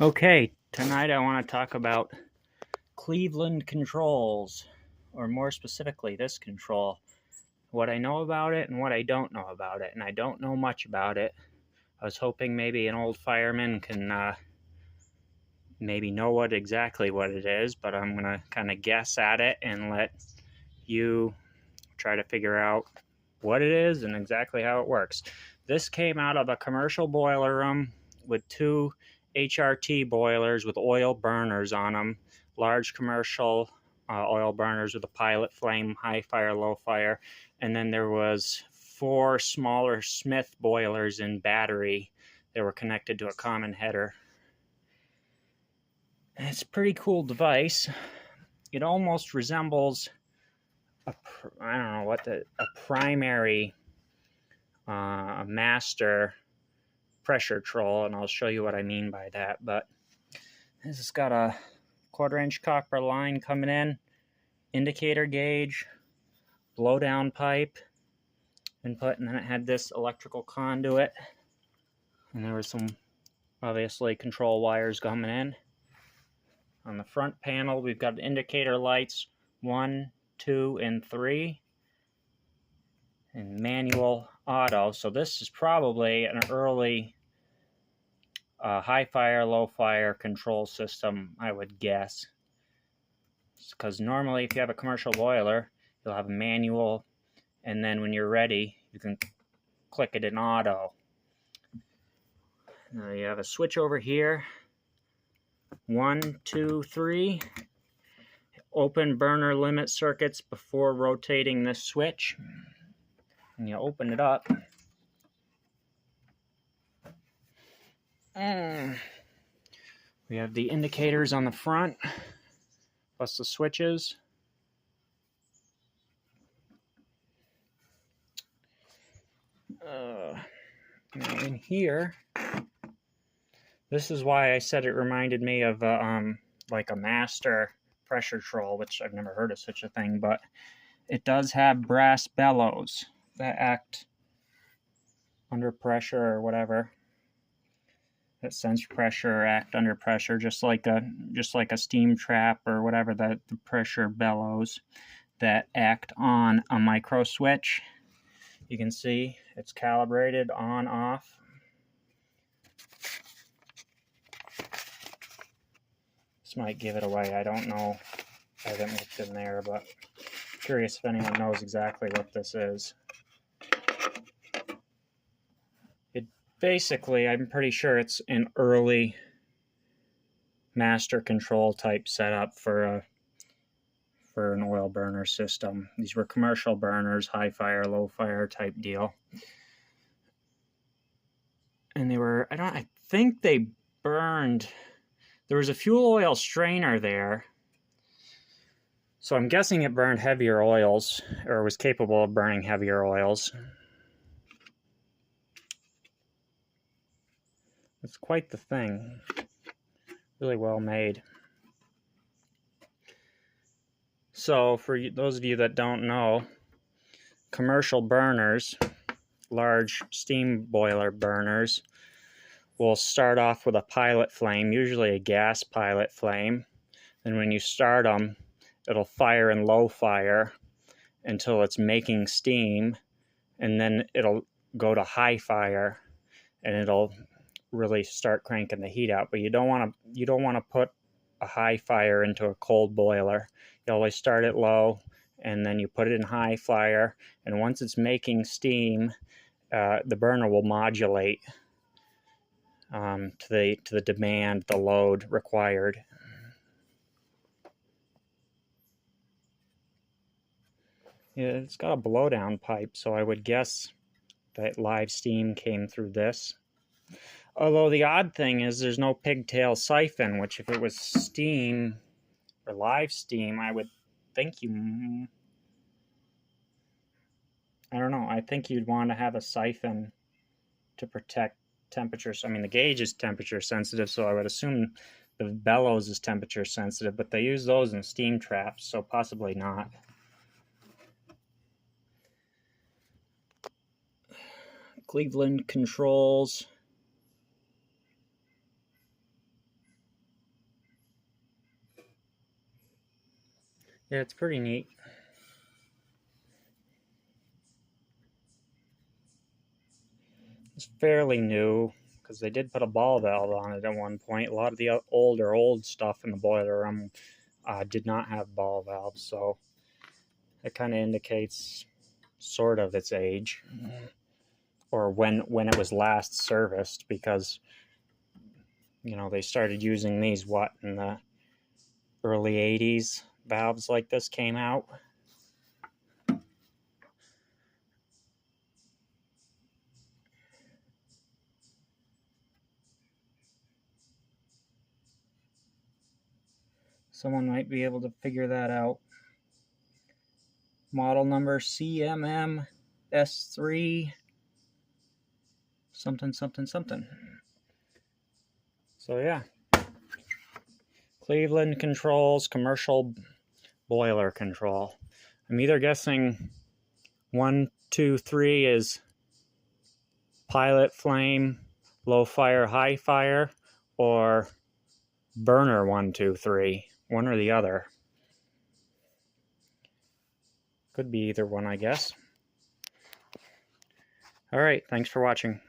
Okay, tonight I want to talk about Cleveland controls, or more specifically, this control. What I know about it and what I don't know about it, and I don't know much about it. I was hoping maybe an old fireman can maybe know exactly what it is, but I'm going to kind of guess at it and let you try to figure out what it is and exactly how it works. This came out of a commercial boiler room with two HRT boilers with oil burners on them, large commercial oil burners with a pilot flame, high fire, low fire, and then there was 4 smaller Smith boilers in battery that were connected to a common header. And it's a pretty cool device. It almost resembles a primary master pressure troll, and I'll show you what I mean by that. But this has got a 1/4-inch copper line coming in, indicator gauge, blowdown pipe input, and then it had this electrical conduit, and there was some obviously control wires coming in. On the front panel we've got indicator lights 1, 2, and 3, and manual auto. So this is probably an early high fire, low fire control system, I would guess. Because normally if you have a commercial boiler, you'll have a manual, and then when you're ready, you can click it in auto. Now you have a switch over here. 1, 2, 3. Open burner limit circuits before rotating this switch. And you open it up. We have the indicators on the front, plus the switches. Now in here, this is why I said it reminded me of like a master pressure troll, which I've never heard of such a thing, but it does have brass bellows that act under pressure or whatever. That sense pressure or act under pressure, just like a steam trap or whatever, the pressure bellows that act on a micro switch. You can see it's calibrated on, off. This might give it away. I don't know. I haven't looked in there, but I'm curious if anyone knows exactly what this is. Basically, I'm pretty sure it's an early master control type setup for an oil burner system. These were commercial burners, high fire, low fire type deal. And I think they burned, there was a fuel oil strainer there. So I'm guessing it burned heavier oils, or was capable of burning heavier oils. It's quite the thing. Really well made. So for those of you that don't know, commercial burners, large steam boiler burners, will start off with a pilot flame, usually a gas pilot flame. And when you start them, it'll fire in low fire until it's making steam, and then it'll go to high fire and it'll really start cranking the heat out. But you don't want to put a high fire into a cold boiler. You always start it low and then you put it in high fire, and once it's making steam, the burner will modulate to the demand, the load required. Yeah, it's got a blowdown pipe, so I would guess that live steam came through this. Although the odd thing is there's no pigtail siphon, which if it was steam or live steam, I would think I don't know, I think you'd want to have a siphon to protect temperatures. I mean, the gauge is temperature sensitive, so I would assume the bellows is temperature sensitive, but they use those in steam traps, so possibly not. Cleveland controls. Yeah, it's pretty neat. It's fairly new because they did put a ball valve on it at one point. A lot of the old stuff in the boiler room did not have ball valves, so it kind of indicates sort of its age or when it was last serviced, because they started using these in the early 80s. Valves like this came out. Someone might be able to figure that out. Model number CMM S3 something something something. So yeah, Cleveland Controls commercial boiler control. I'm either guessing 1, 2, 3 is pilot flame, low fire, high fire, or burner 1, 2, 3. One or the other. Could be either one, I guess. All right, thanks for watching.